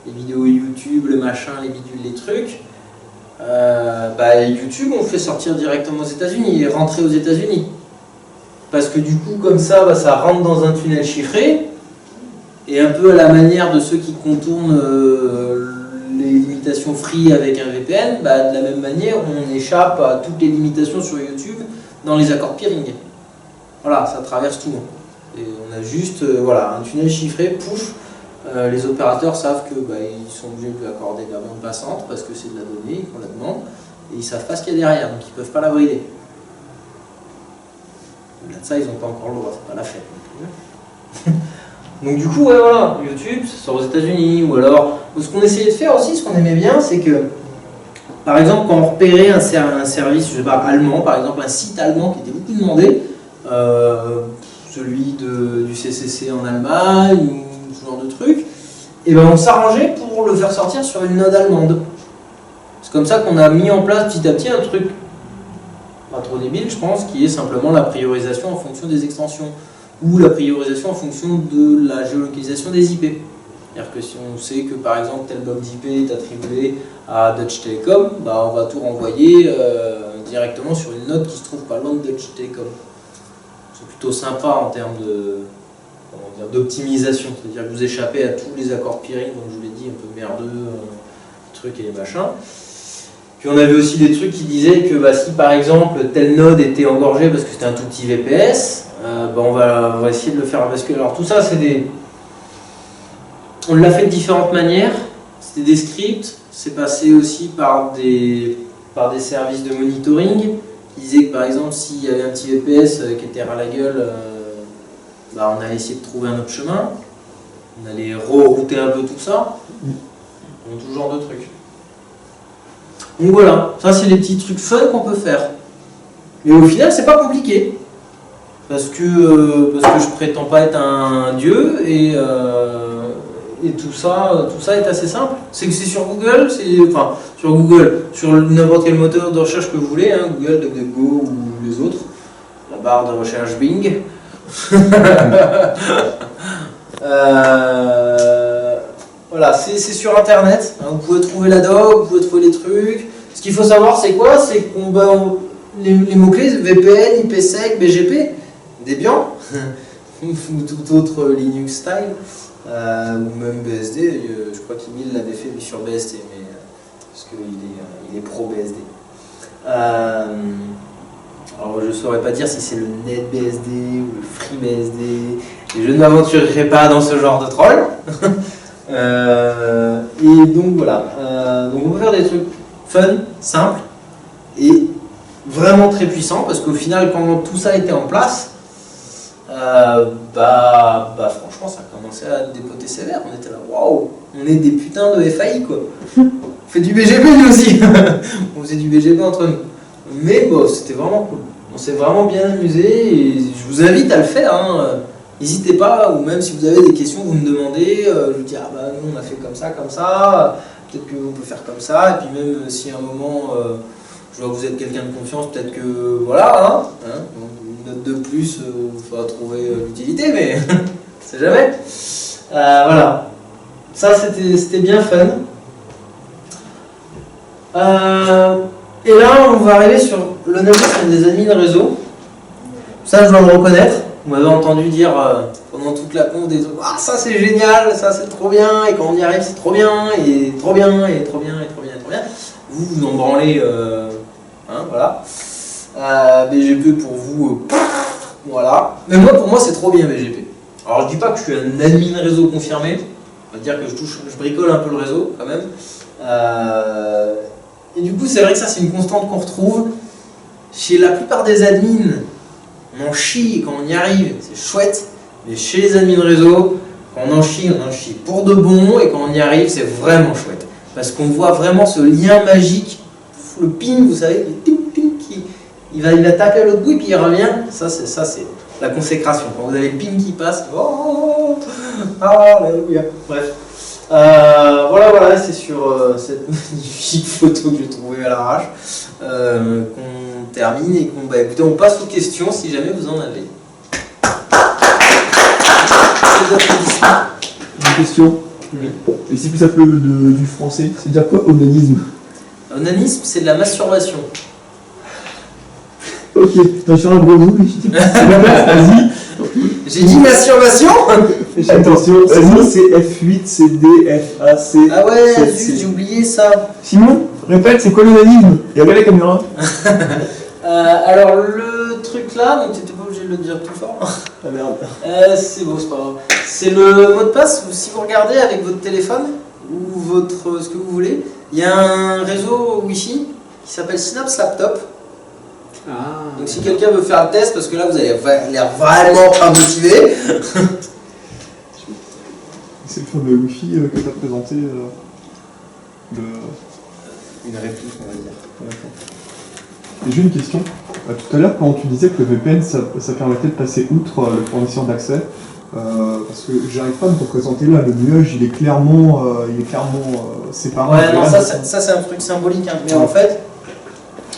les vidéos YouTube, le machin, les bidules, les trucs, YouTube on fait sortir directement aux États-Unis et rentrer aux États-Unis. Parce que du coup comme ça, ça rentre dans un tunnel chiffré, et un peu à la manière de ceux qui contournent les limitations free avec un VPN, de la même manière on échappe à toutes les limitations sur YouTube dans les accords peering. Voilà, ça traverse tout. Et on a juste un tunnel chiffré, pouf, les opérateurs savent que ils sont obligés de lui accorder de la bande passante parce que c'est de la donnée, ils font la demande, et ils savent pas ce qu'il y a derrière, donc ils peuvent pas la brider. Au-delà de ça, ils n'ont pas encore le droit, c'est pas la fête. Donc du coup, YouTube, ça sort aux États-Unis, ou alors, ce qu'on essayait de faire aussi, ce qu'on aimait bien, c'est que, par exemple, quand on repérait un service, je sais pas, allemand, par exemple, un site allemand qui était beaucoup demandé, celui du CCC en Allemagne, ou ce genre de truc, et on s'arrangeait pour le faire sortir sur une node allemande. C'est comme ça qu'on a mis en place petit à petit un truc, pas trop débile je pense, qui est simplement la priorisation en fonction des extensions, ou la priorisation en fonction de la géolocalisation des IP. C'est-à-dire que si on sait que par exemple tel bloc d'IP est attribué à Deutsche Telekom, on va tout renvoyer directement sur une node qui se trouve pas loin de Deutsche Telekom. C'est plutôt sympa en termes d'optimisation, c'est-à-dire que vous échappez à tous les accords peering, donc je vous l'ai dit, un peu merdeux, trucs et les machins. Puis on avait aussi des trucs qui disaient que si par exemple telle node était engorgée parce que c'était un tout petit VPS, on va essayer de le faire basculer. Alors tout ça c'est on l'a fait de différentes manières. C'était des scripts, c'est passé aussi par des services de monitoring qui disaient que par exemple s'il y avait un petit VPS qui était ras la gueule, on allait essayer de trouver un autre chemin, on allait rerouter un peu tout ça, donc tout genre de trucs. Donc voilà, ça c'est les petits trucs fun qu'on peut faire. Mais au final c'est pas compliqué, parce que je prétends pas être un dieu et tout ça est assez simple. C'est que c'est sur Google, sur n'importe quel moteur de recherche que vous voulez, hein, Google, DuckDuckGo ou les autres, la barre de recherche Bing. Voilà, c'est sur internet, hein, vous pouvez trouver la doc, vous pouvez trouver les trucs. Ce qu'il faut savoir c'est quoi? C'est qu'on les mots-clés VPN, IPsec, BGP, Debian ou tout autre Linux style. Ou même BSD, je crois qu'Emile l'avait fait lui sur BSD, mais, parce qu'il est pro BSD. Alors je ne saurais pas dire si c'est le NetBSD ou le FreeBSD, et je ne m'aventurerai pas dans ce genre de troll. Et donc voilà, donc on peut faire des trucs fun, simples, et vraiment très puissants, parce qu'au final quand tout ça était en place, franchement ça a commencé à dépoter sévère, on était là, waouh, on est des putains de FAI quoi. On fait du BGP nous aussi. On faisait du BGP entre nous. Mais bon, c'était vraiment cool. On s'est vraiment bien amusé et je vous invite à le faire. Hein. N'hésitez pas, ou même si vous avez des questions, vous me demandez, je vous dis nous on a fait comme ça, peut-être qu'on peut faire comme ça, et puis même si à un moment je vois que vous êtes quelqu'un de confiance, peut-être que voilà, une note de plus, il faudra trouver l'utilité, mais on sait jamais. Voilà, ça c'était bien fun. Et là on va arriver sur le navigateur des admins réseau. Ça je dois le reconnaître. Vous m'avez entendu dire pendant toute la conf des trucs, ah ça c'est génial, ça c'est trop bien, et quand on y arrive c'est trop bien, et trop bien, et trop bien, et trop bien, et trop bien. Vous en branlez, voilà. BGP pour vous, voilà. Mais moi pour moi c'est trop bien BGP. Alors je dis pas que je suis un admin réseau confirmé, on va dire que je bricole un peu le réseau quand même. Et du coup c'est vrai que ça c'est une constante qu'on retrouve chez la plupart des admins. On en chie quand on y arrive, c'est chouette, mais chez les admins réseau, quand on en chie pour de bon, et quand on y arrive, c'est vraiment chouette. Parce qu'on voit vraiment ce lien magique, le ping, vous savez, le ping, il va taper à l'autre bout et puis il revient. Ça c'est la consécration. Quand vous avez le ping qui passe, oh, alléluia. Bref. Voilà, c'est sur cette magnifique photo que j'ai trouvée à l'arrache qu'on termine et écoutez, on passe aux questions si jamais vous en avez. Une question. Oui. Et si plus ça peut du français, c'est dire quoi onanisme? Onanisme, c'est de la masturbation. Ok, t'en sur un gros bout, vas-y. J'ai dit masturbation. Attention, vas-y, c'est F8, c'est D, F, A, C. Ah ouais, j'ai oublié ça. Simon, répète, c'est quoi l'onanisme? Et regarde la caméra. Alors le truc là, donc t'étais pas obligé de le dire tout fort. Ah merde. C'est beau, c'est pas grave. C'est le mot de passe, si vous regardez avec votre téléphone ou ce que vous voulez, il y a un réseau Wi-Fi qui s'appelle Synapse Laptop. Donc si quelqu'un veut faire le test, parce que là vous avez l'air vraiment pas motivé. C'est le fameux Wi-Fi que tu as présenté. Une réplique, on va dire. Et j'ai une question. Tout à l'heure, quand tu disais que le VPN ça permettait de passer outre le fournisseur d'accès, parce que j'arrive pas à me représenter là, le nuage il est clairement séparé. Ouais, non, ça c'est un truc symbolique, hein. Mais en fait,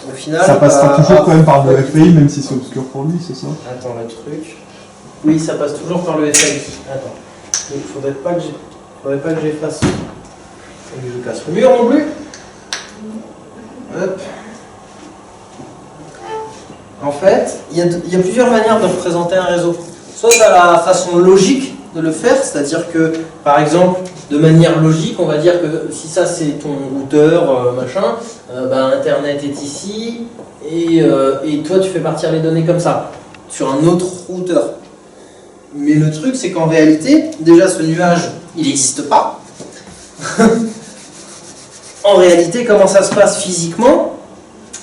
au final. Ça passera toujours quand même par le FAI, même si c'est obscur pour lui, c'est ça? Attends, le truc. Oui, ça passe toujours par le FAI. Attends. Il faudrait pas que j'efface. Faut que je casse le mur non plus. Hop. En fait, il y a plusieurs manières de représenter un réseau. Soit tu as la façon logique de le faire, c'est-à-dire que, par exemple, de manière logique, on va dire que si ça c'est ton routeur, Internet est ici, et toi tu fais partir les données comme ça, sur un autre routeur. Mais le truc c'est qu'en réalité, déjà ce nuage, il n'existe pas. En réalité, comment ça se passe physiquement?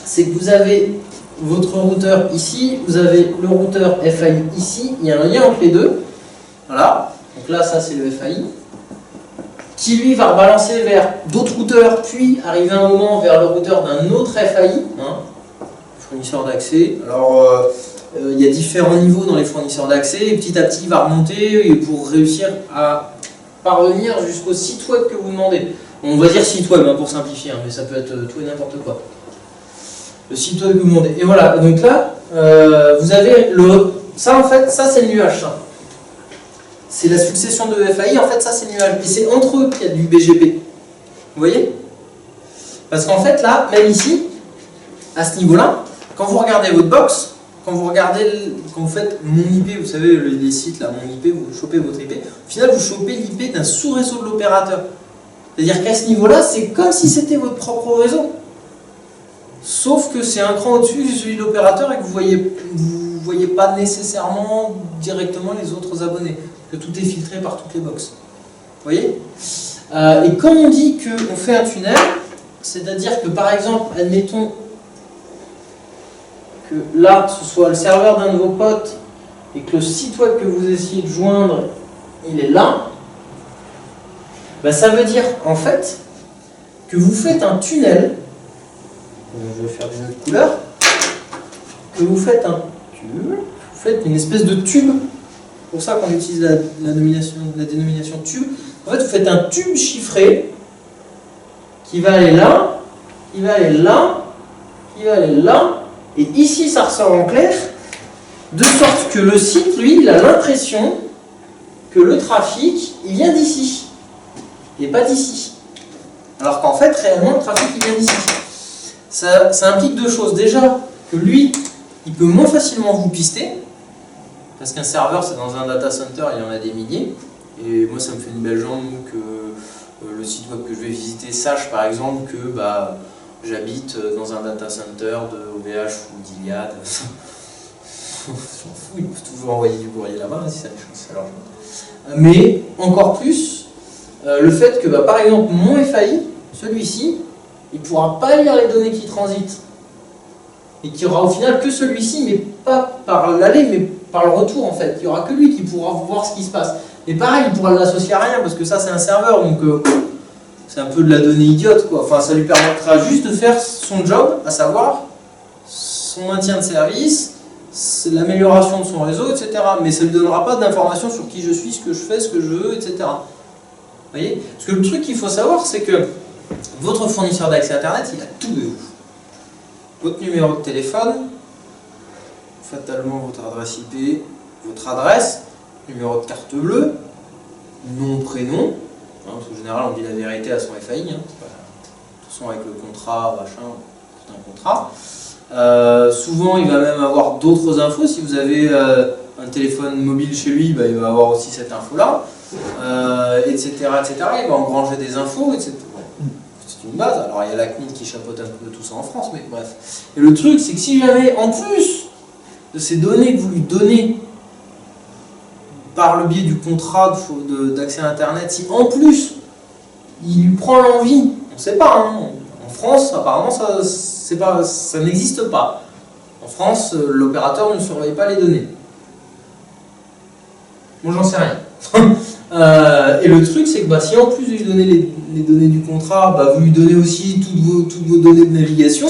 C'est que vous avez votre routeur ici, vous avez le routeur FAI ici, il y a un lien entre les deux. Voilà, donc là, ça c'est le FAI, qui lui va rebalancer vers d'autres routeurs, puis arriver à un moment vers le routeur d'un autre FAI, hein, fournisseur d'accès. Alors, il y a différents niveaux dans les fournisseurs d'accès, et petit à petit, il va remonter pour réussir à parvenir jusqu'au site web que vous demandez. On va dire site web hein, pour simplifier, hein, mais ça peut être tout et n'importe quoi. Le site web que vous demandez. Et voilà, donc là, vous avez le... Ça, en fait, ça c'est le nuage, ça. C'est la succession de FAI, en fait, ça c'est le nuage. Et c'est entre eux qu'il y a du BGP. Vous voyez? Parce qu'en fait, là, même ici, à ce niveau-là, quand vous regardez votre box, quand vous faites mon IP, vous savez, les sites, là, mon IP, vous chopez votre IP, au final, vous chopez l'IP d'un sous-réseau de l'opérateur. C'est-à-dire qu'à ce niveau-là, c'est comme si c'était votre propre réseau. Sauf que c'est un cran au-dessus de celui de l'opérateur et que vous ne voyez pas nécessairement directement les autres abonnés. Que tout est filtré par toutes les boxes. Vous voyez? Et quand on dit qu'on fait un tunnel, c'est-à-dire que par exemple, admettons que là, ce soit le serveur d'un de vos potes et que le site web que vous essayez de joindre, il est là, ben ça veut dire en fait que vous faites un tunnel, je vais faire d'une autre couleur, que vous faites un tube, vous faites une espèce de tube, c'est pour ça qu'on utilise la dénomination tube, en fait vous faites un tube chiffré qui va aller là, qui va aller là, qui va aller là, et ici ça ressort en clair, de sorte que le site, lui, il a l'impression que le trafic, il vient d'ici, et pas d'ici. Alors qu'en fait, réellement, le trafic, il vient d'ici. Ça implique deux choses. Déjà, que lui, il peut moins facilement vous pister, parce qu'un serveur, c'est dans un data center, il y en a des milliers, et moi, ça me fait une belle jambe que le site web que je vais visiter sache, par exemple, que bah, j'habite dans un data center de OVH ou d'Iliad. Je m'en fous, ils peuvent toujours envoyer du courrier là-bas, si ça me change, alors. Mais, encore plus, le fait que, bah, par exemple, mon FAI, celui-ci, il ne pourra pas lire les données qui transitent. Et qu'il n'y aura au final que celui-ci, mais pas par l'aller, mais par le retour en fait. Il n'y aura que lui qui pourra voir ce qui se passe. Et pareil, il pourra l'associer à rien, parce que ça c'est un serveur, donc c'est un peu de la donnée idiote, quoi. Enfin, ça lui permettra juste de faire son job, à savoir son maintien de service, l'amélioration de son réseau, etc. Mais ça ne lui donnera pas d'informations sur qui je suis, ce que je fais, ce que je veux, etc. Vous voyez? Parce que le truc qu'il faut savoir, c'est que votre fournisseur d'accès Internet, il a tout de vous. Votre numéro de téléphone, fatalement votre adresse IP, votre adresse, numéro de carte bleue, nom, prénom, hein, parce qu'en général on dit la vérité à son FAI, hein, de toute façon avec le contrat, machin, c'est un contrat. Souvent il va même avoir d'autres infos, si vous avez un téléphone mobile chez lui, bah, il va avoir aussi cette info-là, etc., etc. Il va engranger des infos, etc. C'est une base, alors il y a la CNIL qui chapeaute un peu tout ça en France, mais bref. Et le truc, c'est que si jamais, en plus de ces données que vous lui donnez par le biais du contrat d'accès à Internet, si en plus il lui prend l'envie, on ne sait pas, hein, en France, apparemment, ça n'existe pas. En France, l'opérateur ne surveille pas les données. Moi, j'en sais rien. Et le truc, c'est que bah, si en plus de lui donner les données du contrat, bah, vous lui donnez aussi toutes vos données de navigation,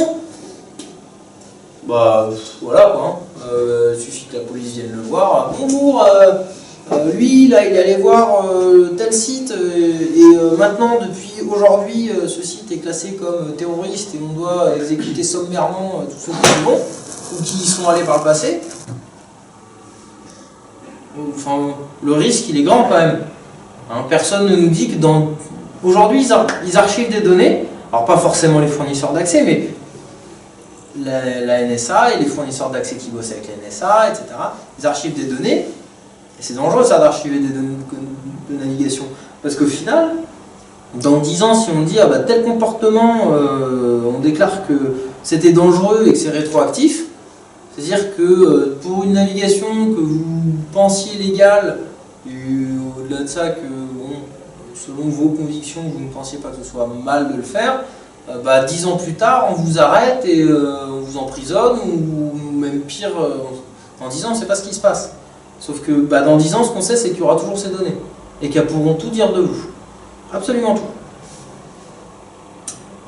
bah voilà quoi. Il suffit que la police vienne le voir. Bonjour, lui là il est allé voir tel site et maintenant depuis aujourd'hui ce site est classé comme terroriste et on doit exécuter sommairement tous ceux qui sont bons ou qui y sont allés par le passé. Enfin, le risque il est grand quand même. Hein, personne ne nous dit que aujourd'hui ils archivent des données, alors pas forcément les fournisseurs d'accès, mais la NSA et les fournisseurs d'accès qui bossent avec la NSA, etc. Ils archivent des données, et c'est dangereux ça d'archiver des données de navigation, parce qu'au final, dans 10 ans, si on dit ah bah, tel comportement, on déclare que c'était dangereux et que c'est rétroactif, c'est-à-dire que pour une navigation que vous pensiez légale, et au-delà de ça, que bon, selon vos convictions, vous ne pensiez pas que ce soit mal de le faire, 10 ans plus tard, on vous arrête et on vous emprisonne, ou même pire, dans 10 ans, on ne sait pas ce qui se passe. Sauf que dans 10 ans, ce qu'on sait, c'est qu'il y aura toujours ces données, et qu'elles pourront tout dire de vous. Absolument tout.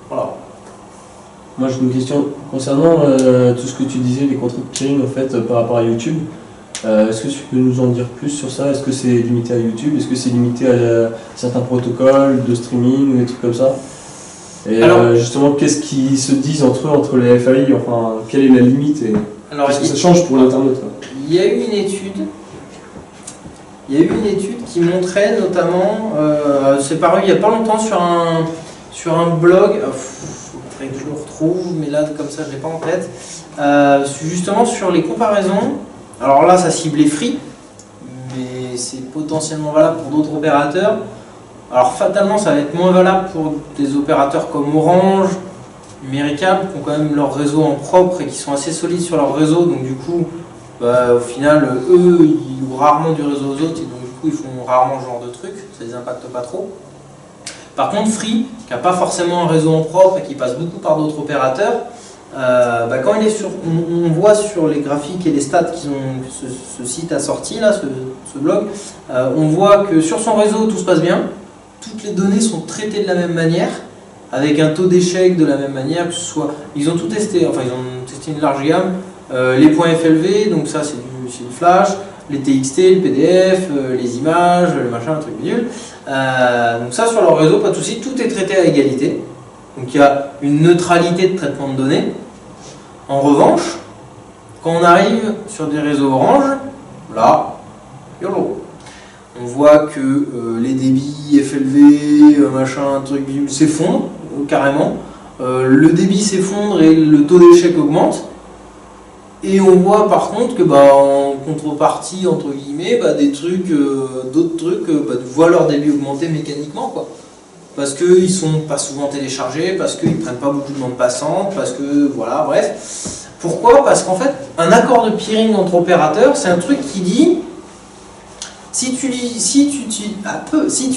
Voilà. Moi j'ai une question concernant tout ce que tu disais, les contrôles de peering en fait par rapport à YouTube. Est-ce que tu peux nous en dire plus sur ça? Est-ce que c'est limité à YouTube? Est-ce que c'est limité à certains protocoles de streaming ou des trucs comme ça? Et alors, justement, qu'est-ce qu'ils se disent entre eux, entre les FAI? Enfin, quelle est la limite et alors, qu'est-ce que ça change pour l'internaute? Il y a eu une étude. Qui montrait notamment, c'est paru il n'y a pas longtemps sur un blog, il faudrait que je le retrouve, mais là comme ça je ne l'ai pas en tête, justement sur les comparaisons. Alors là ça ciblait Free, mais c'est potentiellement valable pour d'autres opérateurs. Alors fatalement ça va être moins valable pour des opérateurs comme Orange, Numéricable, qui ont quand même leur réseau en propre et qui sont assez solides sur leur réseau, donc du coup au final eux ils louent rarement du réseau aux autres et donc du coup ils font rarement ce genre de truc, ça les impacte pas trop. Par contre Free, qui n'a pas forcément un réseau en propre et qui passe beaucoup par d'autres opérateurs, quand il est sur, on voit sur les graphiques et les stats que ce site a sorti, là, ce blog, on voit que sur son réseau tout se passe bien, toutes les données sont traitées de la même manière, avec un taux d'échec de la même manière, que ce soit, ils ont tout testé, enfin ils ont testé une large gamme, les points FLV, donc ça c'est du flash, les TXT, le PDF, les images, le machin, le truc bidule. Donc ça sur leur réseau, pas de souci, tout est traité à égalité. Donc il y a une neutralité de traitement de données. En revanche, quand on arrive sur des réseaux Orange, là, YOLO. On voit que les débits FLV, machin, truc bidule s'effondrent carrément. Le débit s'effondre et le taux d'échec augmente. Et on voit par contre que en contrepartie, entre guillemets, des trucs, d'autres trucs, voient leur débit augmenter mécaniquement, quoi. Parce qu'ils sont pas souvent téléchargés, parce qu'ils prennent pas beaucoup de bande passante, parce que voilà, bref. Pourquoi? Parce qu'en fait, un accord de peering entre opérateurs, c'est un truc qui dit si tu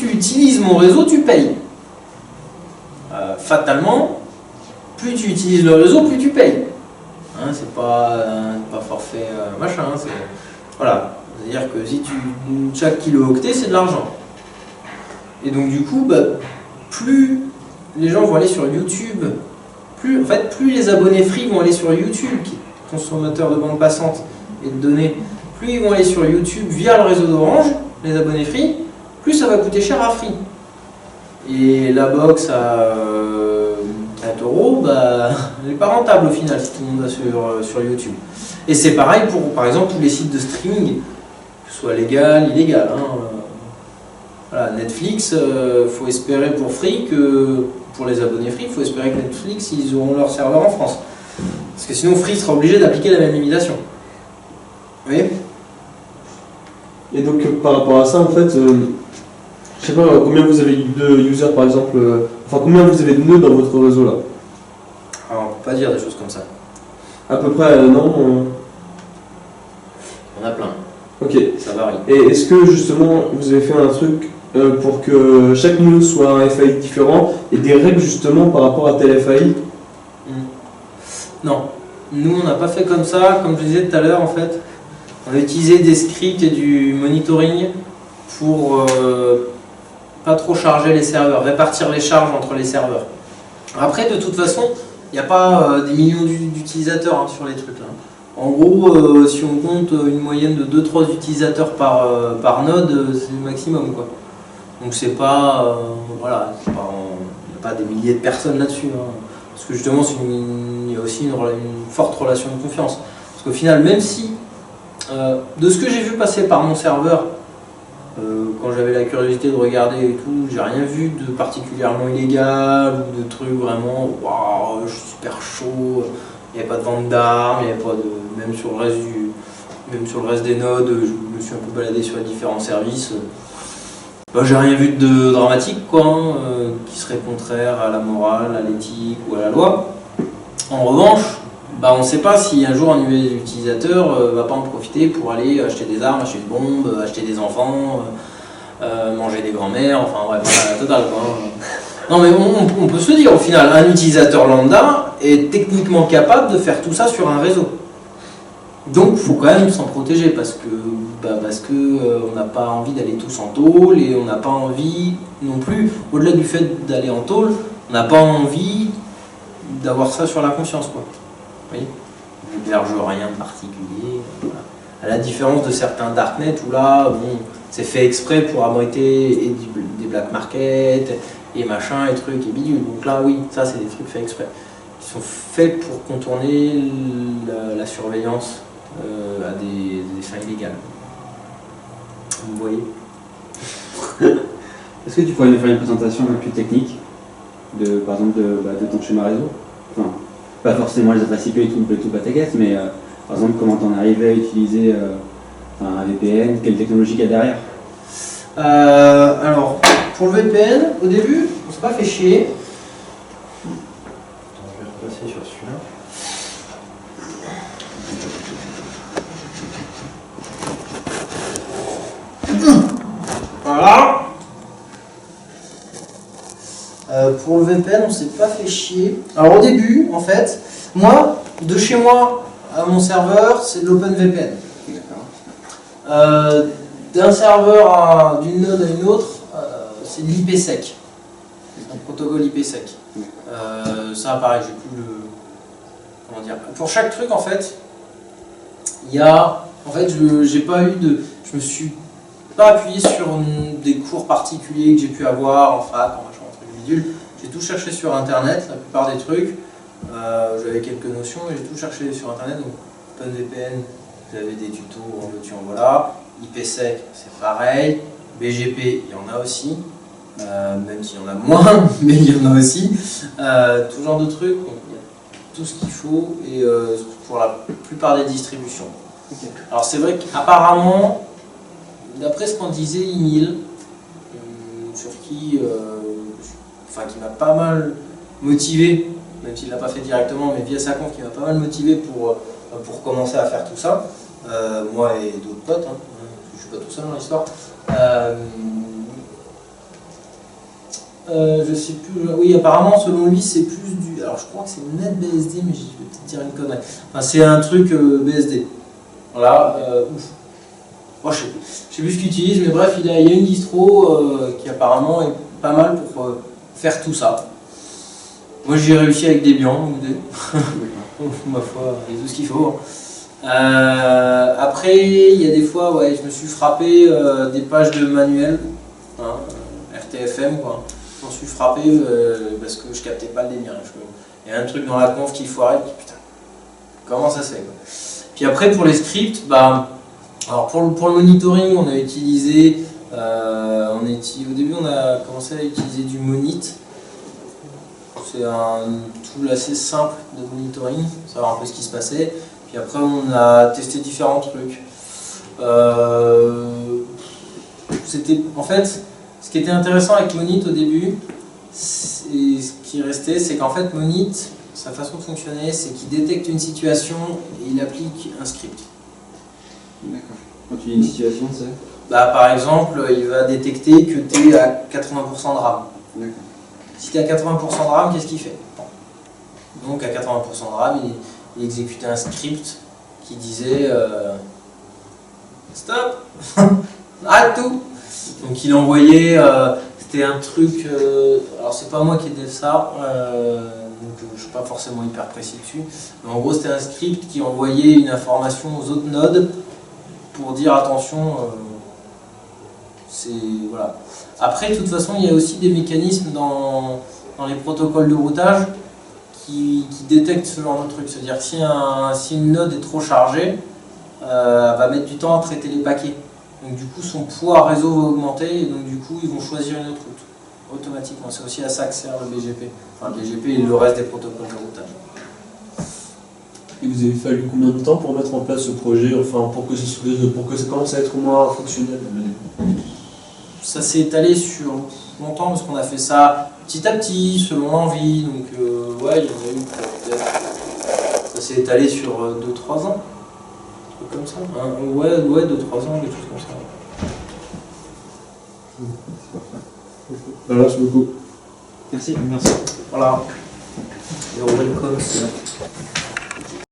utilises mon réseau, tu payes. Fatalement, plus tu utilises le réseau, plus tu payes. C'est pas forfait machin, voilà. C'est-à-dire que si chaque kilo-octet c'est de l'argent. Et donc du coup, plus les gens vont aller sur YouTube, plus les abonnés Free vont aller sur YouTube, qui est consommateur de bande passante et de données, plus ils vont aller sur YouTube via le réseau d'Orange, les abonnés Free, plus ça va coûter cher à Free. Et la box à 4 €, elle n'est pas rentable au final si tout le monde va sur YouTube. Et c'est pareil pour, par exemple, tous les sites de streaming, que ce soit légal, illégal. Voilà, Netflix, faut espérer pour Free que, pour les abonnés Free, il faut espérer que Netflix, ils auront leur serveur en France. Parce que sinon Free sera obligé d'appliquer la même limitation. Vous voyez? Et donc par rapport à ça, en fait, je sais pas combien vous avez de users par exemple, enfin combien vous avez de nœuds dans votre réseau là? Alors on peut pas dire des choses comme ça. À peu près, non On a plein. Ok. Ça varie. Et est-ce que justement vous avez fait un truc pour que chaque nœud soit un FAI différent et des règles justement par rapport à tel FAI? Non. Nous on n'a pas fait comme ça, comme je disais tout à l'heure en fait. On a utilisé des scripts et du monitoring pour pas trop charger les serveurs, répartir les charges entre les serveurs. Après, de toute façon, il n'y a pas des millions d'utilisateurs sur les trucs là. En gros, si on compte une moyenne de 2-3 utilisateurs par node, c'est le maximum, quoi. Donc c'est pas, voilà, il n'y a pas des milliers de personnes là-dessus. Parce que justement, il y a aussi une forte relation de confiance. Parce qu'au final, même si, de ce que j'ai vu passer par mon serveur, quand j'avais la curiosité de regarder et tout, j'ai rien vu de particulièrement illégal ou de trucs vraiment waouh, je suis super chaud, il n'y avait pas de vente d'armes, il n'y avait pas de. Même sur le reste des nodes, je me suis un peu baladé sur les différents services. J'ai rien vu de dramatique, quoi, qui serait contraire à la morale, à l'éthique ou à la loi. En revanche, on ne sait pas si un jour un nouvel utilisateur va pas en profiter pour aller acheter des armes, acheter des bombes, acheter des enfants, manger des grands-mères, enfin bref, voilà, la totale quoi. Non mais on peut se le dire, au final, un utilisateur lambda est techniquement capable de faire tout ça sur un réseau. Donc il faut quand même s'en protéger parce que on n'a pas envie d'aller tous en tôle et on n'a pas envie non plus, au-delà du fait d'aller en tôle, on n'a pas envie d'avoir ça sur la conscience quoi. Vous voyez, on n'héberge rien de particulier. Voilà. À la différence de certains darknet où là, bon, c'est fait exprès pour abriter des black market et machin et trucs et bidule. Donc là oui, ça c'est des trucs faits exprès. Ils sont faits pour contourner la surveillance à des fins illégales. Vous voyez. Est-ce que tu pourrais nous faire une présentation un peu plus technique de, par exemple, de ton schéma réseau? Enfin, pas forcément les adresses IP et tout pataquès, mais par exemple, comment t'en es arrivé à utiliser un VPN, quelle technologie il y a derrière? Alors, pour le VPN, au début, on s'est pas fait chier. Attends, je vais repasser sur celui-là. Voilà. Pour le VPN, on s'est pas fait chier. Alors au début, en fait, moi, de chez moi à mon serveur, c'est de l'OpenVPN. D'un serveur d'une node à une autre, c'est de l'IPsec. Un protocole IPsec. Ça, pareil, j'ai plus le. Comment dire? Pour chaque truc, en fait, il y a. En fait, j'ai pas eu de. Je me suis pas appuyé sur des cours particuliers que j'ai pu avoir en fac, en machin, en truc bidule. J'ai tout cherché sur internet, la plupart des trucs. J'avais quelques notions et j'ai tout cherché sur internet. Donc, OpenVPN, vous avez des tutos en veux-tu en voilà. IPsec, c'est pareil. BGP, il y en a aussi. Même s'il y en a moins, mais il y en a aussi. Tout genre de trucs. Donc, il y a tout ce qu'il faut et pour la plupart des distributions. Okay. Alors, c'est vrai qu'apparemment, d'après ce qu'en disait Emile, sur qui m'a pas mal motivé, même s'il ne l'a pas fait directement, mais via sa conf, qui m'a pas mal motivé pour commencer à faire tout ça, moi et d'autres potes, hein, je ne suis pas tout seul dans l'histoire. Je sais plus, oui, apparemment, selon lui, c'est plus du. Alors, je crois que c'est NetBSD, mais je vais peut-être dire une connerie. Enfin, c'est un truc BSD. Voilà, ouf. Moi, je sais plus ce qu'il utilise, mais bref, il y a une distro qui apparemment est pas mal pour faire tout ça. Moi, j'ai réussi avec Debian, ma foi, il y a tout ce qu'il faut. Après, il y a des fois, ouais, je me suis frappé des pages de manuel, hein, RTFM, quoi. Je m'en suis frappé parce que je captais pas le délire. Il y a un truc dans la conf qui foirait, putain, comment ça se fait, quoi. Puis après, pour les scripts, bah. Alors pour le monitoring, on a utilisé, au début on a commencé à utiliser du Monit. C'est un tool assez simple de monitoring, savoir un peu ce qui se passait. Puis après on a testé différents trucs. En fait, ce qui était intéressant avec Monit au début, et ce qui restait, c'est qu'en fait Monit, sa façon de fonctionner, c'est qu'il détecte une situation et il applique un script. D'accord. Quand tu dis une situation, c'est? Bah, par exemple, il va détecter que tu es à 80% de RAM. D'accord. Si tu es à 80% de RAM, qu'est-ce qu'il fait? Donc à 80% de RAM, il exécutait un script qui disait stop, arrête tout. Donc il envoyait, c'était un truc, alors c'est pas moi qui ai fait ça, donc je suis pas forcément hyper précis dessus, mais en gros c'était un script qui envoyait une information aux autres nodes pour dire attention, voilà. Après, de toute façon, il y a aussi des mécanismes dans les protocoles de routage qui détectent ce genre de truc. C'est-à-dire que si une node est trop chargée, elle va mettre du temps à traiter les paquets. Donc du coup, son poids réseau va augmenter et donc du coup, ils vont choisir une autre route automatiquement. C'est aussi à ça que sert le BGP. Enfin, le BGP et le reste des protocoles de routage. Et vous avez fallu combien de temps pour mettre en place ce projet, enfin pour que ça commence à être au moins fonctionnel? Ça s'est étalé sur longtemps parce qu'on a fait ça petit à petit, selon l'envie. Donc ouais, il y en a eu peut-être. Ça s'est étalé sur 2-3 ans. Un truc comme ça. Ouais, 2-3 ans, quelque chose comme ça. C'est pour ça. Merci beaucoup. Merci. Merci. Voilà. You're welcome, sir.